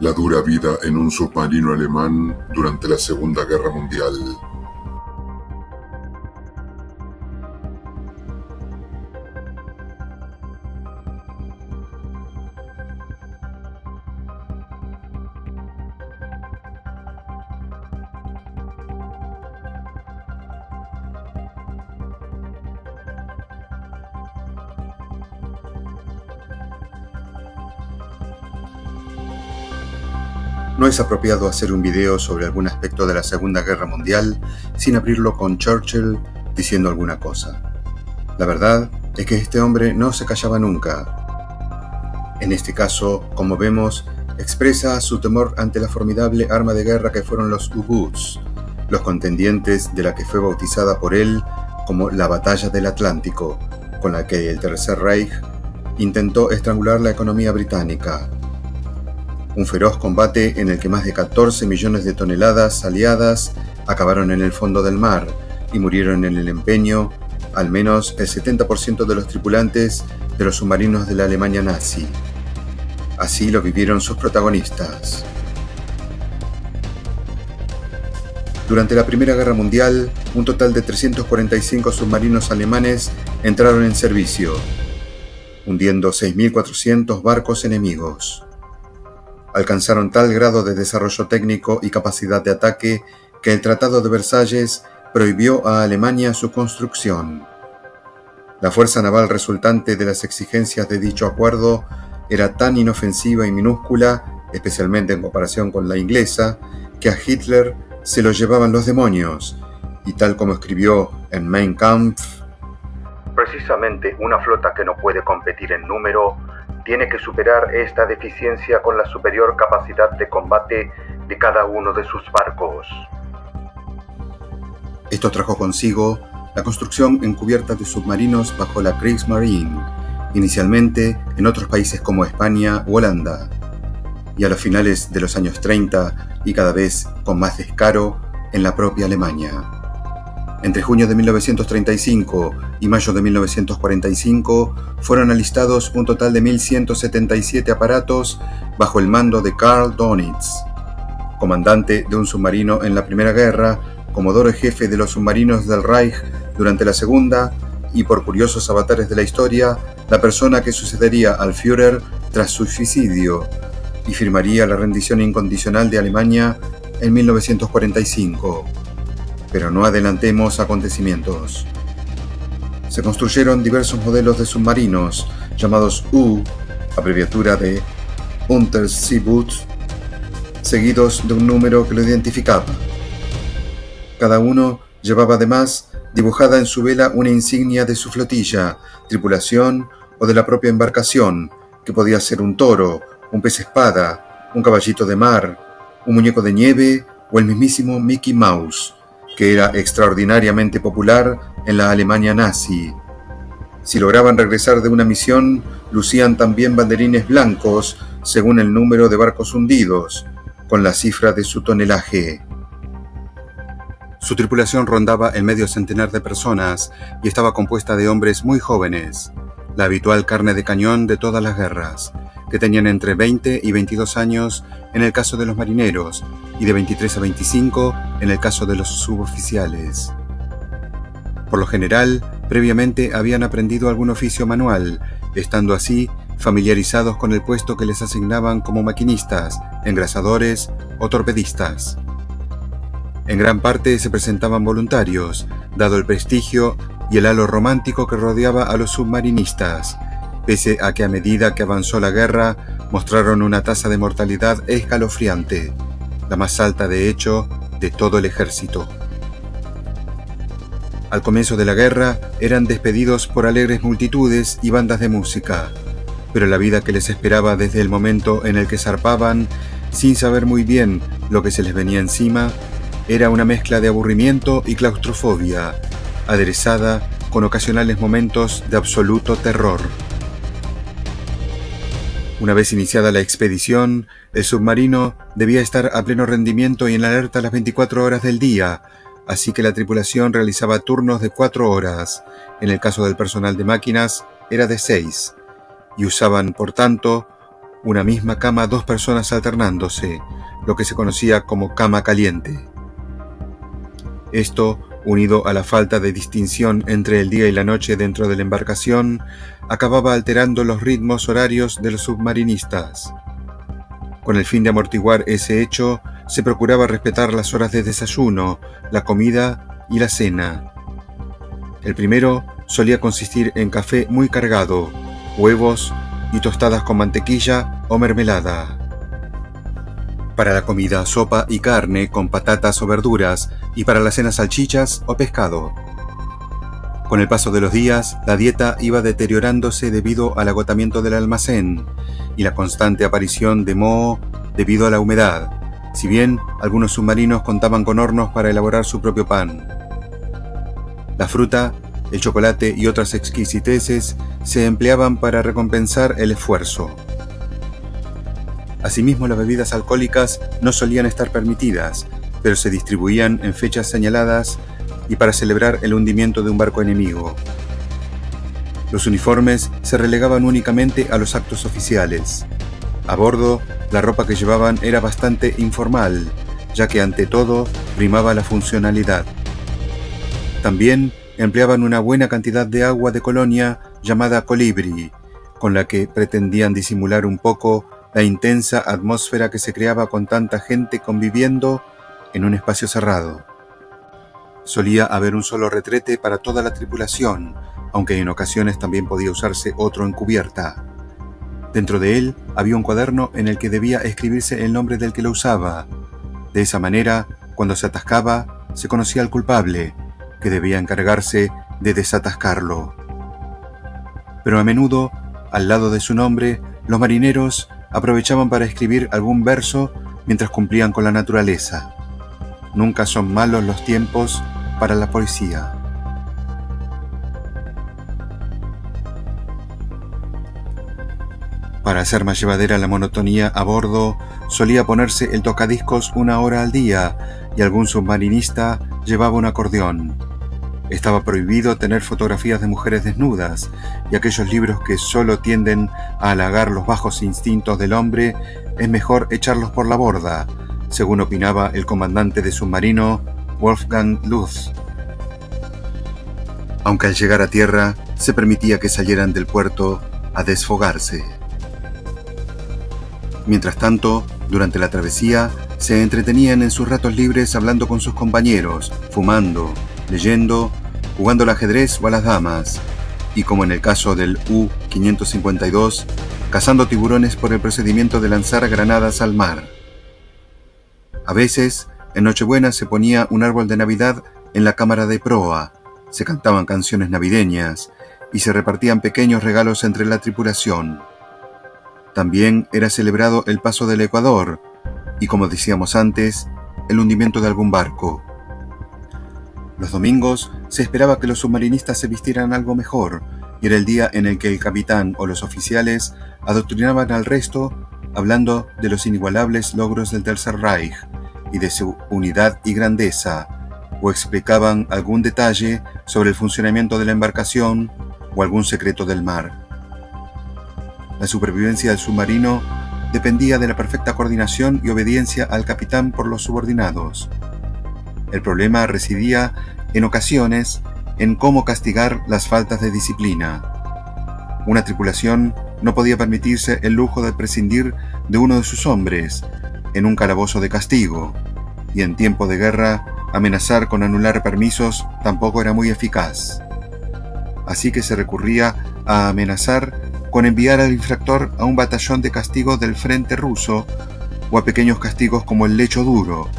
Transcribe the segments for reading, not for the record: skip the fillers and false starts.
La dura vida en un submarino alemán durante la Segunda Guerra Mundial. No es apropiado hacer un video sobre algún aspecto de la Segunda Guerra Mundial sin abrirlo con Churchill diciendo alguna cosa. La verdad es que este hombre no se callaba nunca. En este caso, como vemos, expresa su temor ante la formidable arma de guerra que fueron los U-Boots, los contendientes de la que fue bautizada por él como la Batalla del Atlántico, con la que el Tercer Reich intentó estrangular la economía británica. Un feroz combate en el que más de 14 millones de toneladas aliadas acabaron en el fondo del mar y murieron en el empeño al menos el 70% de los tripulantes de los submarinos de la Alemania nazi. Así lo vivieron sus protagonistas. Durante la Primera Guerra Mundial, un total de 345 submarinos alemanes entraron en servicio, hundiendo 6.400 barcos enemigos. Alcanzaron tal grado de desarrollo técnico y capacidad de ataque que el Tratado de Versalles prohibió a Alemania su construcción. La fuerza naval resultante de las exigencias de dicho acuerdo era tan inofensiva y minúscula, especialmente en comparación con la inglesa, que a Hitler se lo llevaban los demonios, y tal como escribió en Mein Kampf, precisamente una flota que no puede competir en número tiene que superar esta deficiencia con la superior capacidad de combate de cada uno de sus barcos. Esto trajo consigo la construcción encubierta de submarinos bajo la Kriegsmarine, inicialmente en otros países como España u Holanda, y a los finales de los años 30 y cada vez con más descaro en la propia Alemania. Entre junio de 1935 y mayo de 1945 fueron alistados un total de 1.177 aparatos bajo el mando de Karl Donitz, comandante de un submarino en la Primera Guerra, comodoro jefe de los submarinos del Reich durante la Segunda y, por curiosos avatares de la historia, la persona que sucedería al Führer tras su suicidio y firmaría la rendición incondicional de Alemania en 1945. Pero no adelantemos acontecimientos. Se construyeron diversos modelos de submarinos llamados U, abreviatura de Unterseeboot, seguidos de un número que lo identificaba. Cada uno llevaba además dibujada en su vela una insignia de su flotilla, tripulación o de la propia embarcación, que podía ser un toro, un pez espada, un caballito de mar, un muñeco de nieve o el mismísimo Mickey Mouse, que era extraordinariamente popular en la Alemania nazi. Si lograban regresar de una misión, lucían también banderines blancos según el número de barcos hundidos, con la cifra de su tonelaje. Su tripulación rondaba el medio centenar de personas y estaba compuesta de hombres muy jóvenes, la habitual carne de cañón de todas las guerras, que tenían entre 20 y 22 años en el caso de los marineros y de 23 a 25 en el caso de los suboficiales. Por lo general, previamente habían aprendido algún oficio manual, estando así familiarizados con el puesto que les asignaban como maquinistas, engrasadores o torpedistas. En gran parte se presentaban voluntarios, dado el prestigio y el halo romántico que rodeaba a los submarinistas, pese a que a medida que avanzó la guerra mostraron una tasa de mortalidad escalofriante, la más alta de hecho de todo el ejército. Al comienzo de la guerra eran despedidos por alegres multitudes y bandas de música, pero la vida que les esperaba desde el momento en el que zarpaban, sin saber muy bien lo que se les venía encima, era una mezcla de aburrimiento y claustrofobia, aderezada con ocasionales momentos de absoluto terror. Una vez iniciada la expedición, el submarino debía estar a pleno rendimiento y en alerta las 24 horas del día, así que la tripulación realizaba turnos de 4 horas. En el caso del personal de máquinas, era de 6, y usaban, por tanto, una misma cama 2 personas alternándose, lo que se conocía como cama caliente. Esto, unido a la falta de distinción entre el día y la noche dentro de la embarcación, acababa alterando los ritmos horarios de los submarinistas. Con el fin de amortiguar ese hecho, se procuraba respetar las horas de desayuno, la comida y la cena. El primero solía consistir en café muy cargado, huevos y tostadas con mantequilla o mermelada. Para la comida, sopa y carne con patatas o verduras, y para la cena salchichas o pescado. Con el paso de los días, la dieta iba deteriorándose debido al agotamiento del almacén y la constante aparición de moho debido a la humedad, si bien algunos submarinos contaban con hornos para elaborar su propio pan. La fruta, el chocolate y otras exquisiteces se empleaban para recompensar el esfuerzo. Asimismo, las bebidas alcohólicas no solían estar permitidas, pero se distribuían en fechas señaladas y para celebrar el hundimiento de un barco enemigo. Los uniformes se relegaban únicamente a los actos oficiales. A bordo, la ropa que llevaban era bastante informal, ya que ante todo primaba la funcionalidad. También empleaban una buena cantidad de agua de colonia llamada colibri, con la que pretendían disimular un poco la intensa atmósfera que se creaba con tanta gente conviviendo en un espacio cerrado. Solía haber un solo retrete para toda la tripulación, aunque en ocasiones también podía usarse otro en cubierta. Dentro de él había un cuaderno en el que debía escribirse el nombre del que lo usaba. De esa manera, cuando se atascaba, se conocía al culpable, que debía encargarse de desatascarlo. Pero a menudo, al lado de su nombre, los marineros aprovechaban para escribir algún verso mientras cumplían con la naturaleza. Nunca son malos los tiempos para la poesía. Para hacer más llevadera la monotonía a bordo, solía ponerse el tocadiscos 1 hora al día y algún submarinista llevaba un acordeón. Estaba prohibido tener fotografías de mujeres desnudas, y aquellos libros que solo tienden a halagar los bajos instintos del hombre es mejor echarlos por la borda, según opinaba el comandante de submarino Wolfgang Lutz. Aunque al llegar a tierra se permitía que salieran del puerto a desfogarse. Mientras tanto, durante la travesía, se entretenían en sus ratos libres hablando con sus compañeros, fumando, leyendo, jugando al ajedrez o a las damas, y como en el caso del U-552, cazando tiburones por el procedimiento de lanzar granadas al mar. A veces, en Nochebuena se ponía un árbol de Navidad en la cámara de proa, se cantaban canciones navideñas y se repartían pequeños regalos entre la tripulación. También era celebrado el paso del Ecuador y, como decíamos antes, el hundimiento de algún barco. Los domingos se esperaba que los submarinistas se vistieran algo mejor, y era el día en el que el capitán o los oficiales adoctrinaban al resto hablando de los inigualables logros del Tercer Reich y de su unidad y grandeza, o explicaban algún detalle sobre el funcionamiento de la embarcación o algún secreto del mar. La supervivencia del submarino dependía de la perfecta coordinación y obediencia al capitán por los subordinados. El problema residía, en ocasiones, en cómo castigar las faltas de disciplina. Una tripulación no podía permitirse el lujo de prescindir de uno de sus hombres en un calabozo de castigo, y en tiempo de guerra, amenazar con anular permisos tampoco era muy eficaz. Así que se recurría a amenazar con enviar al infractor a un batallón de castigo del frente ruso o a pequeños castigos como el lecho duro.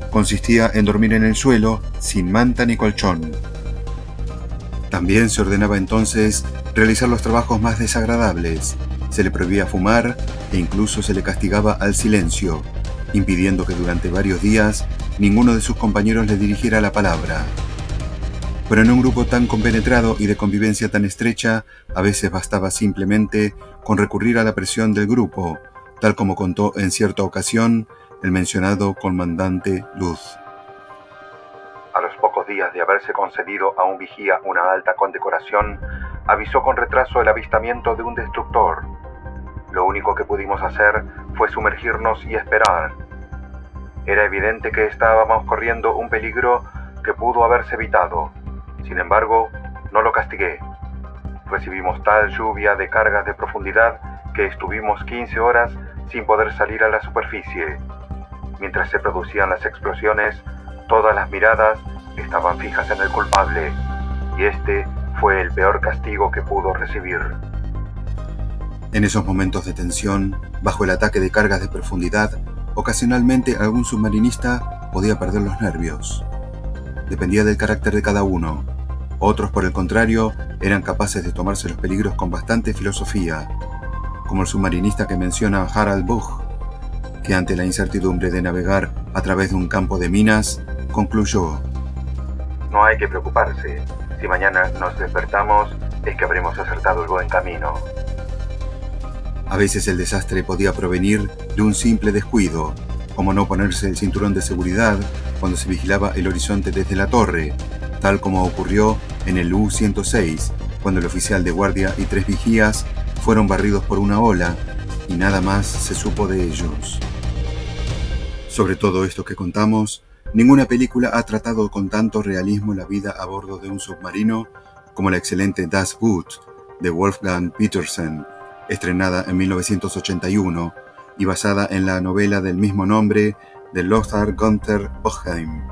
Consistía en dormir en el suelo, sin manta ni colchón. También se ordenaba entonces realizar los trabajos más desagradables. Se le prohibía fumar e incluso se le castigaba al silencio, impidiendo que durante varios días ninguno de sus compañeros le dirigiera la palabra. Pero en un grupo tan compenetrado y de convivencia tan estrecha, a veces bastaba simplemente con recurrir a la presión del grupo, tal como contó en cierta ocasión el mencionado comandante Luz. A los pocos días de haberse concedido a un vigía una alta condecoración, avisó con retraso el avistamiento de un destructor. Lo único que pudimos hacer fue sumergirnos y esperar. Era evidente que estábamos corriendo un peligro que pudo haberse evitado. Sin embargo, no lo castigué. Recibimos tal lluvia de cargas de profundidad que estuvimos 15 horas sin poder salir a la superficie. Mientras se producían las explosiones, todas las miradas estaban fijas en el culpable, y este fue el peor castigo que pudo recibir. En esos momentos de tensión, bajo el ataque de cargas de profundidad, ocasionalmente algún submarinista podía perder los nervios. Dependía del carácter de cada uno. Otros, por el contrario, eran capaces de tomarse los peligros con bastante filosofía, como el submarinista que menciona Harald Buch, que ante la incertidumbre de navegar a través de un campo de minas, concluyó: "No hay que preocuparse. Si mañana nos despertamos, es que habremos acertado el buen camino". A veces el desastre podía provenir de un simple descuido, como no ponerse el cinturón de seguridad cuando se vigilaba el horizonte desde la torre, tal como ocurrió en el U-106, cuando el oficial de guardia y 3 vigías fueron barridos por una ola y nada más se supo de ellos. Sobre todo esto que contamos, ninguna película ha tratado con tanto realismo la vida a bordo de un submarino como la excelente Das Boot de Wolfgang Petersen, estrenada en 1981 y basada en la novela del mismo nombre de Lothar Gunther Bochheim,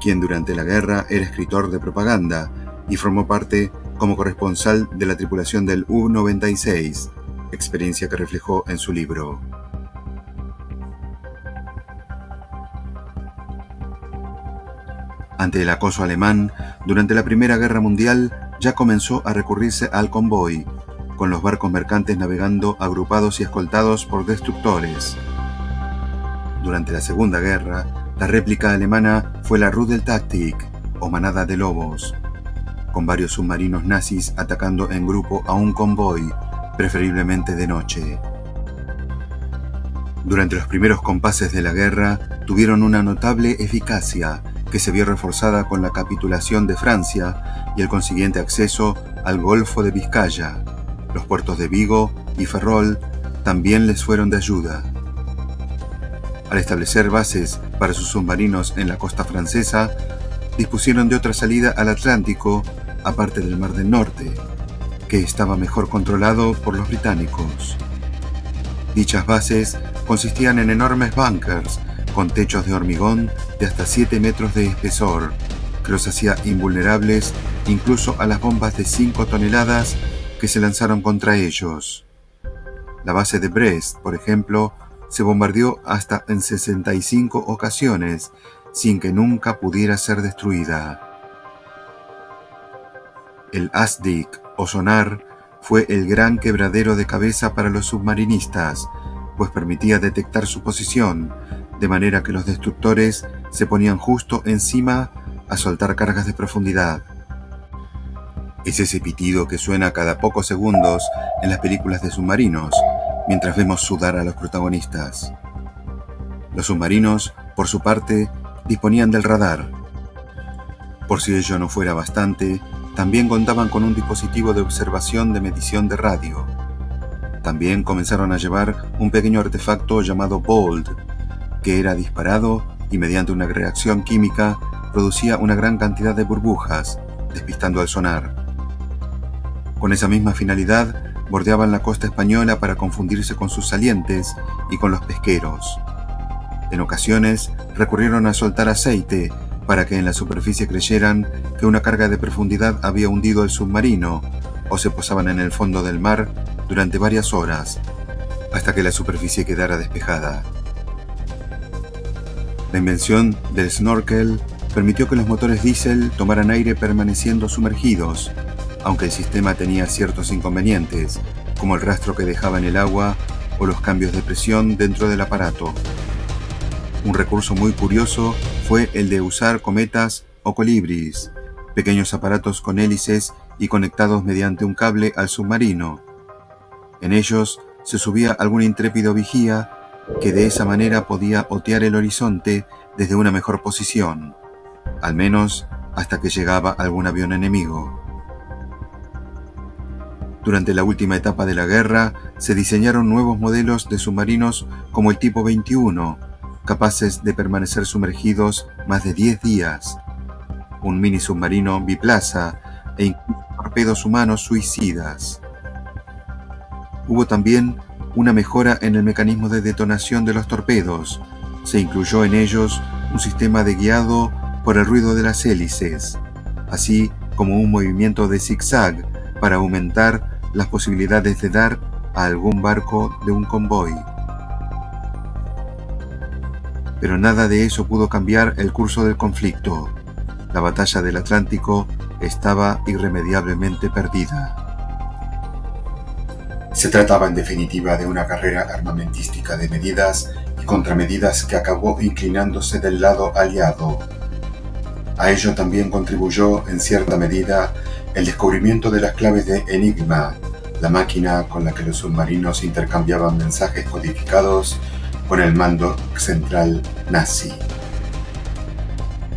quien durante la guerra era escritor de propaganda y formó parte como corresponsal de la tripulación del U-96, experiencia que reflejó en su libro. Ante el acoso alemán, durante la Primera Guerra Mundial ya comenzó a recurrirse al convoy, con los barcos mercantes navegando agrupados y escoltados por destructores. Durante la Segunda Guerra, la réplica alemana fue la Rudeltaktik, o manada de lobos, con varios submarinos nazis atacando en grupo a un convoy, preferiblemente de noche. Durante los primeros compases de la guerra, tuvieron una notable eficacia, que se vio reforzada con la capitulación de Francia y el consiguiente acceso al Golfo de Vizcaya. Los puertos de Vigo y Ferrol también les fueron de ayuda. Al establecer bases para sus submarinos en la costa francesa, dispusieron de otra salida al Atlántico, aparte del Mar del Norte, que estaba mejor controlado por los británicos. Dichas bases consistían en enormes bunkers con techos de hormigón de hasta 7 metros de espesor, que los hacía invulnerables incluso a las bombas de 5 toneladas que se lanzaron contra ellos. La base de Brest, por ejemplo, se bombardeó hasta en 65 ocasiones, sin que nunca pudiera ser destruida. El ASDIC, o sonar, fue el gran quebradero de cabeza para los submarinistas, pues permitía detectar su posición, de manera que los destructores se ponían justo encima a soltar cargas de profundidad. Es ese pitido que suena cada pocos segundos en las películas de submarinos, mientras vemos sudar a los protagonistas. Los submarinos, por su parte, disponían del radar. Por si ello no fuera bastante, también contaban con un dispositivo de observación de medición de radio. También comenzaron a llevar un pequeño artefacto llamado Bold, que era disparado y mediante una reacción química producía una gran cantidad de burbujas, despistando al sonar. Con esa misma finalidad, bordeaban la costa española para confundirse con sus salientes y con los pesqueros. En ocasiones, recurrieron a soltar aceite para que en la superficie creyeran que una carga de profundidad había hundido el submarino, o se posaban en el fondo del mar durante varias horas, hasta que la superficie quedara despejada. La invención del snorkel permitió que los motores diésel tomaran aire permaneciendo sumergidos, aunque el sistema tenía ciertos inconvenientes, como el rastro que dejaba en el agua o los cambios de presión dentro del aparato. Un recurso muy curioso fue el de usar cometas o colibris, pequeños aparatos con hélices y conectados mediante un cable al submarino. En ellos se subía algún intrépido vigía que de esa manera podía otear el horizonte desde una mejor posición, al menos hasta que llegaba algún avión enemigo. Durante la última etapa de la guerra, se diseñaron nuevos modelos de submarinos como el tipo 21, capaces de permanecer sumergidos más de 10 días, un mini submarino biplaza e incluso torpedos humanos suicidas. Hubo también una mejora en el mecanismo de detonación de los torpedos. Se incluyó en ellos un sistema de guiado por el ruido de las hélices, así como un movimiento de zigzag para aumentar las posibilidades de dar a algún barco de un convoy. Pero nada de eso pudo cambiar el curso del conflicto. La batalla del Atlántico estaba irremediablemente perdida. Se trataba en definitiva de una carrera armamentística de medidas y contramedidas que acabó inclinándose del lado aliado. A ello también contribuyó, en cierta medida, el descubrimiento de las claves de Enigma, la máquina con la que los submarinos intercambiaban mensajes codificados con el mando central nazi.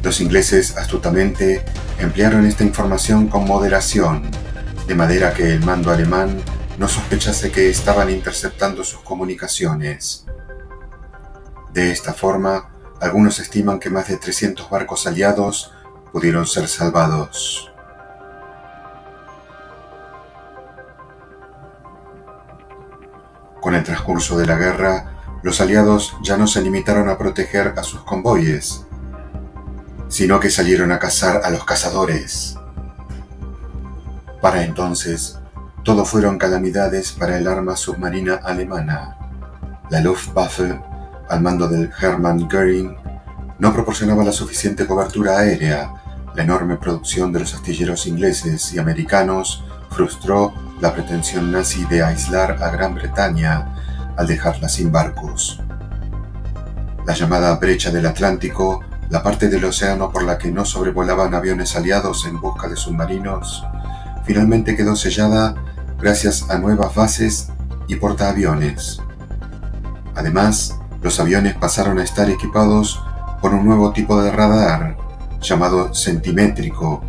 Los ingleses astutamente emplearon esta información con moderación, de manera que el mando alemán no sospechase que estaban interceptando sus comunicaciones. De esta forma, algunos estiman que más de 300 barcos aliados pudieron ser salvados. Con el transcurso de la guerra, los aliados ya no se limitaron a proteger a sus convoyes, sino que salieron a cazar a los cazadores. Para entonces, todo fueron calamidades para el arma submarina alemana. La Luftwaffe, al mando del Hermann Göring, no proporcionaba la suficiente cobertura aérea. La enorme producción de los astilleros ingleses y americanos frustró la pretensión nazi de aislar a Gran Bretaña al dejarla sin barcos. La llamada brecha del Atlántico, la parte del océano por la que no sobrevolaban aviones aliados en busca de submarinos, finalmente quedó sellada gracias a nuevas bases y portaaviones. Además, los aviones pasaron a estar equipados con un nuevo tipo de radar, llamado centimétrico,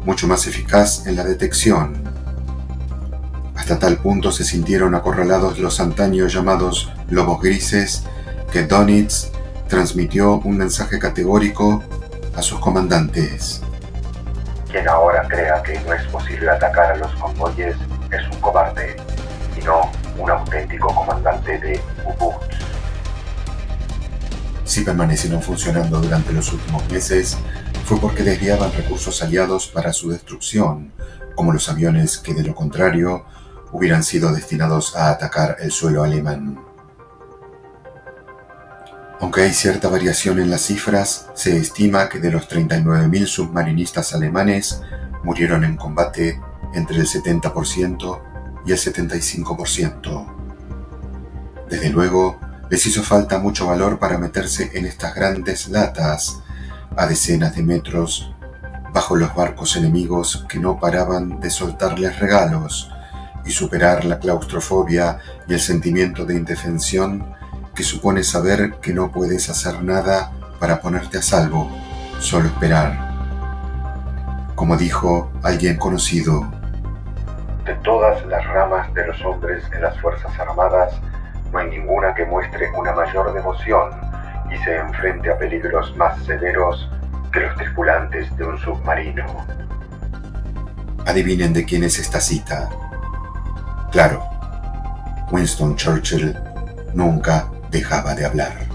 mucho más eficaz en la detección. Hasta tal punto se sintieron acorralados los antaño llamados lobos grises que Dönitz transmitió un mensaje categórico a sus comandantes. Quien ahora crea que no es posible atacar a los convoyes es un cobarde y no un auténtico comandante de U-Boot. Si permanecieron funcionando durante los últimos meses, fue porque desviaban recursos aliados para su destrucción, como los aviones que de lo contrario hubieran sido destinados a atacar el suelo alemán. Aunque hay cierta variación en las cifras, se estima que de los 39.000 submarinistas alemanes murieron en combate entre el 70% y el 75%. Desde luego, les hizo falta mucho valor para meterse en estas grandes latas, a decenas de metros, bajo los barcos enemigos que no paraban de soltarles regalos, y superar la claustrofobia y el sentimiento de indefensión que supone saber que no puedes hacer nada para ponerte a salvo, solo esperar. Como dijo alguien conocido: de todas las ramas de los hombres en las Fuerzas Armadas, no hay ninguna que muestre una mayor devoción y se enfrente a peligros más severos que los tripulantes de un submarino. Adivinen de quién es esta cita. Claro, Winston Churchill nunca dejaba de hablar.